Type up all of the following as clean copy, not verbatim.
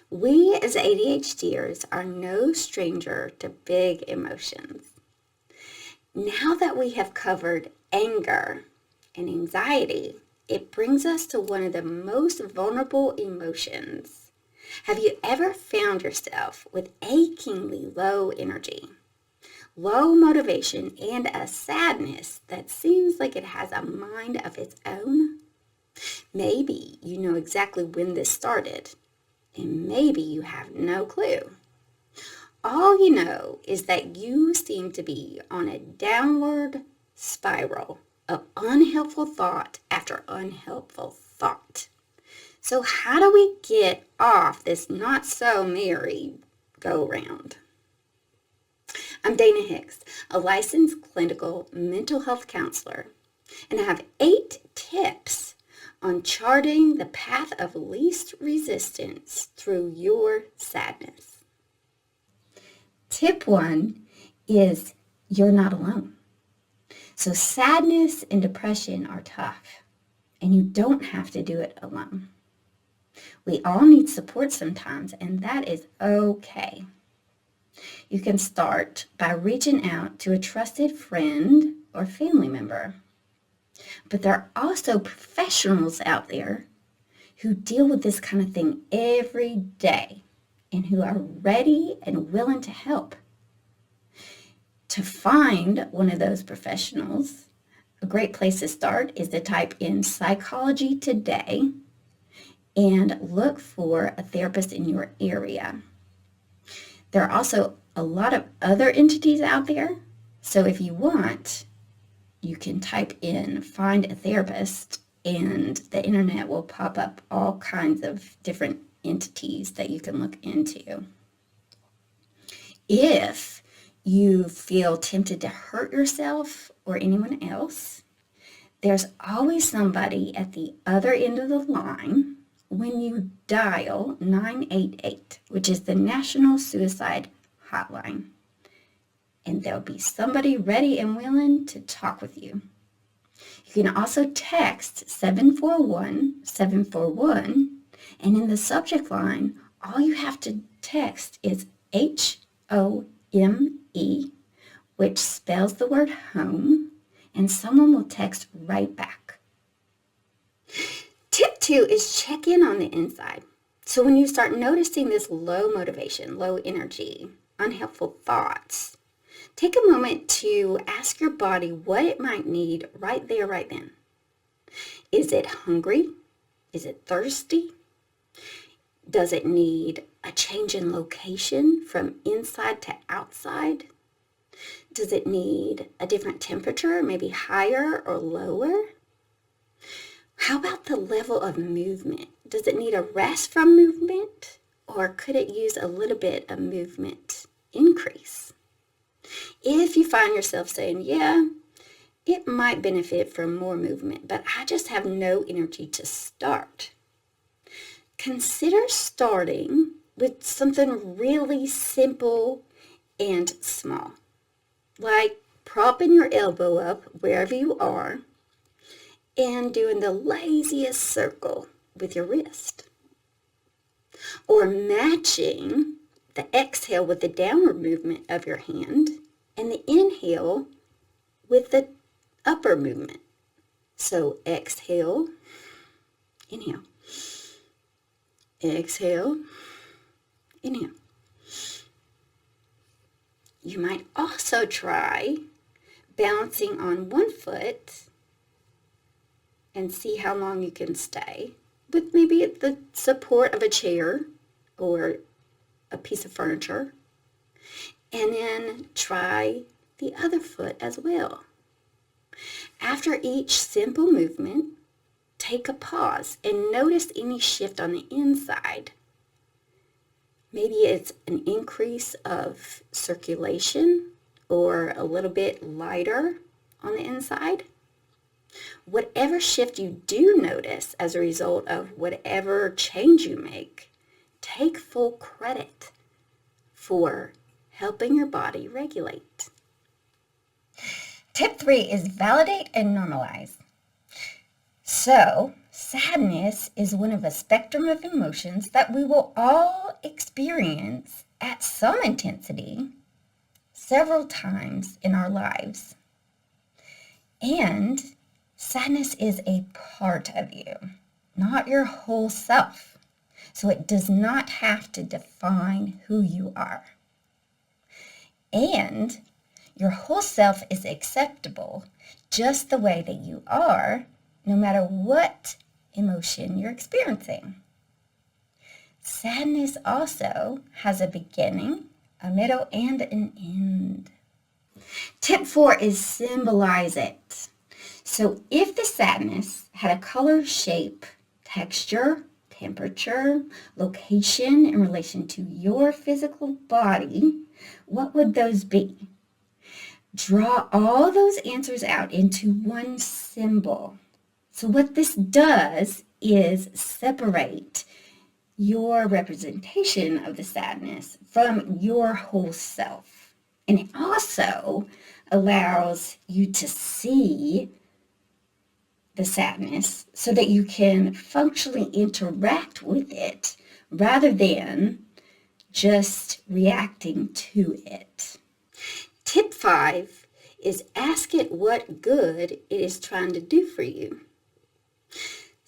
We as ADHDers are no stranger to big emotions. Now that we have covered anger and anxiety, it brings us to one of the most vulnerable emotions. Have you ever found yourself with achingly low energy, low motivation, and a sadness that seems like it has a mind of its own? Maybe you know exactly when this started, and maybe you have no clue. All you know is that you seem to be on a downward spiral of unhelpful thought after unhelpful thought. So how do we get off this not so merry go round? I'm Dana Hicks, a licensed clinical mental health counselor, and I have 8 tips on charting the path of least resistance through your sadness. Tip 1 is you're not alone. So sadness and depression are tough, and you don't have to do it alone. We all need support sometimes, and that is okay. You can start by reaching out to a trusted friend or family member. But there are also professionals out there who deal with this kind of thing every day and who are ready and willing to help. To find one of those professionals, a great place to start is to type in Psychology Today and look for a therapist in your area. There are also a lot of other entities out there, so if you want, you can type in find a therapist and the internet will pop up all kinds of different entities that you can look into. If you feel tempted to hurt yourself or anyone else, there's always somebody at the other end of the line when you dial 988, which is the National Suicide Hotline. And there'll be somebody ready and willing to talk with you. You can also text 741-741, and in the subject line, all you have to text is HOME, which spells the word home, and someone will text right back. Tip 2 is check in on the inside. So when you start noticing this low motivation, low energy, unhelpful thoughts, take a moment to ask your body what it might need right there, right then. Is it hungry? Is it thirsty? Does it need a change in location from inside to outside? Does it need a different temperature, maybe higher or lower? How about the level of movement? Does it need a rest from movement, or could it use a little bit of movement increase? If you find yourself saying, yeah, it might benefit from more movement, but I just have no energy to start, consider starting with something really simple and small, like propping your elbow up wherever you are and doing the laziest circle with your wrist, or matching the exhale with the downward movement of your hand and the inhale with the upper movement. So exhale, inhale, exhale, inhale. You might also try balancing on one foot and see how long you can stay with maybe the support of a chair or a piece of furniture, and then try the other foot as well. After each simple movement, take a pause and notice any shift on the inside. Maybe it's an increase of circulation or a little bit lighter on the inside. Whatever shift you do notice as a result of whatever change you make, take full credit for helping your body regulate. Tip 3 is validate and normalize. So Sadness is one of a spectrum of emotions that we will all experience at some intensity several times in our lives. And sadness is a part of you, not your whole self. So it does not have to define who you are. And your whole self is acceptable just the way that you are, no matter what emotion you're experiencing. Sadness also has a beginning, a middle, and an end. Tip 4 is symbolize it. So if the sadness had a color, shape, texture, temperature, location in relation to your physical body, what would those be? Draw all those answers out into one symbol. So what this does is separate your representation of the sadness from your whole self. And it also allows you to see the sadness so that you can functionally interact with it rather than just reacting to it. Tip 5 is ask it what good it is trying to do for you.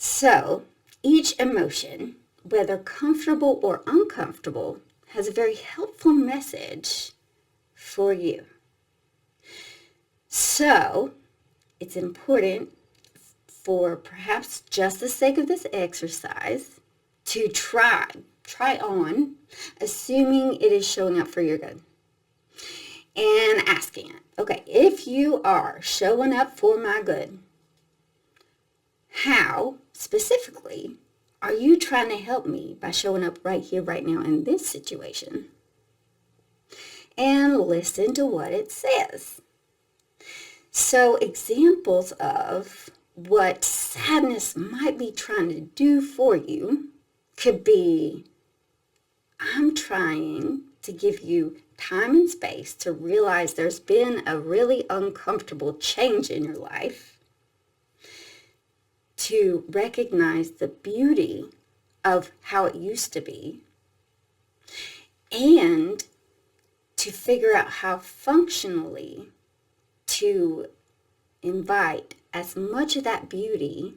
So each emotion, whether comfortable or uncomfortable, has a very helpful message for you. So it's important, for perhaps just the sake of this exercise, to try on, assuming it is showing up for your good. And asking it, okay, if you are showing up for my good, how specifically are you trying to help me by showing up right here, right now in this situation? And listen to what it says. So examples of what sadness might be trying to do for you could be, I'm trying to give you time and space to realize there's been a really uncomfortable change in your life, to recognize the beauty of how it used to be, and to figure out how functionally to invite as much of that beauty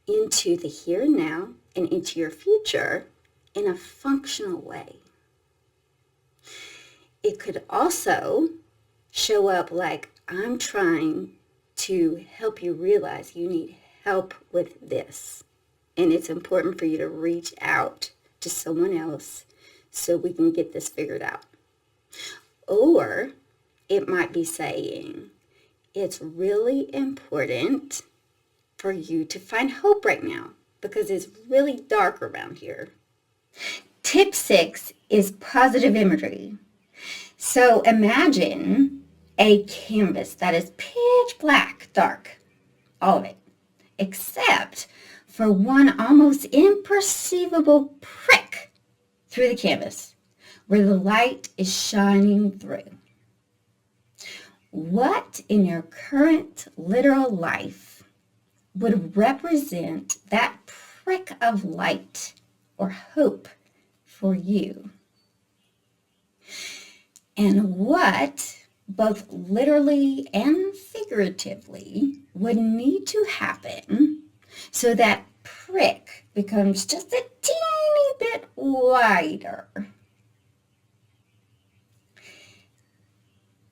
into the here and now and into your future in a functional way. It could also show up like, I'm trying to help you realize you need help with this. And it's important for you to reach out to someone else so we can get this figured out. Or it might be saying, it's really important for you to find hope right now because it's really dark around here. Tip 6 is positive imagery. So imagine a canvas that is pitch black, dark, all of it, except for one almost imperceivable prick through the canvas where the light is shining through. What in your current literal life would represent that prick of light or hope for you? And what, both literally and figuratively, would need to happen so that prick becomes just a teeny bit wider,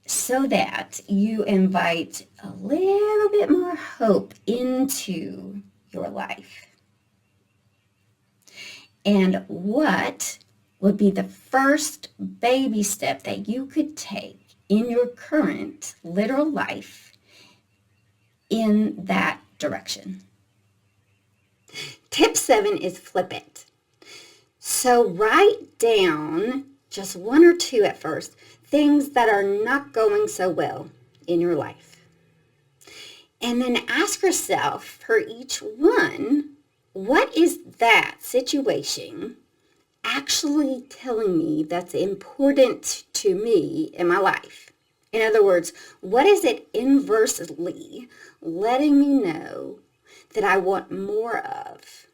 so that you invite a little bit more hope into your life? And what would be the first baby step that you could take in your current literal life in that direction? Tip 7 is flip it. So write down just one or two at first, things that are not going so well in your life. And then ask yourself for each one, what is that situation actually telling me that's important to me in my life? In other words, what is it inversely letting me know that I want more of?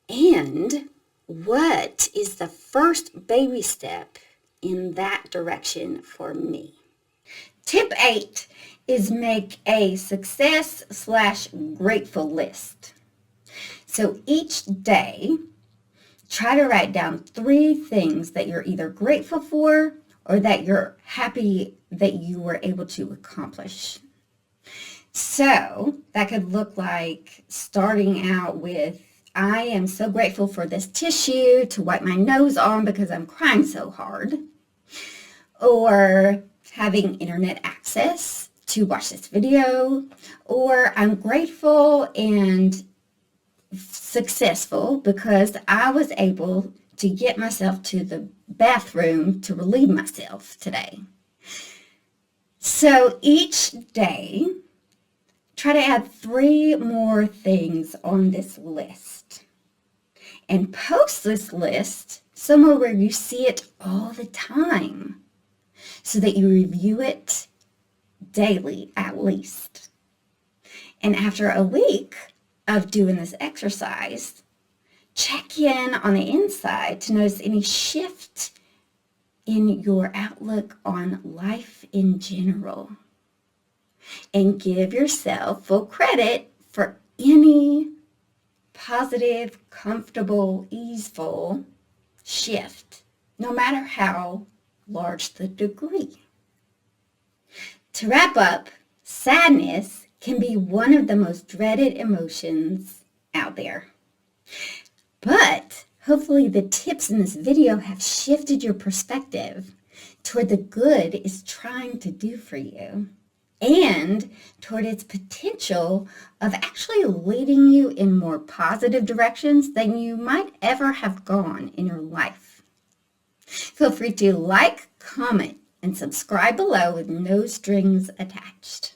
And what is the first baby step in that direction for me? Tip 8 is make a success/grateful list. So each day, try to write down 3 things that you're either grateful for or that you're happy that you were able to accomplish. So that could look like starting out with, I am so grateful for this tissue to wipe my nose on because I'm crying so hard. Or having internet access to watch this video. Or I'm grateful and successful because I was able to get myself to the bathroom to relieve myself today. So each day, try to add 3 more things on this list and post this list somewhere where you see it all the time so that you review it daily at least. And after a week of doing this exercise, check in on the inside to notice any shift in your outlook on life in general. And give yourself full credit for any positive, comfortable, easeful shift, no matter how large the degree. To wrap up, sadness can be one of the most dreaded emotions out there. But hopefully the tips in this video have shifted your perspective toward the good it's trying to do for you and toward its potential of actually leading you in more positive directions than you might ever have gone in your life. Feel free to like, comment, and subscribe below with no strings attached.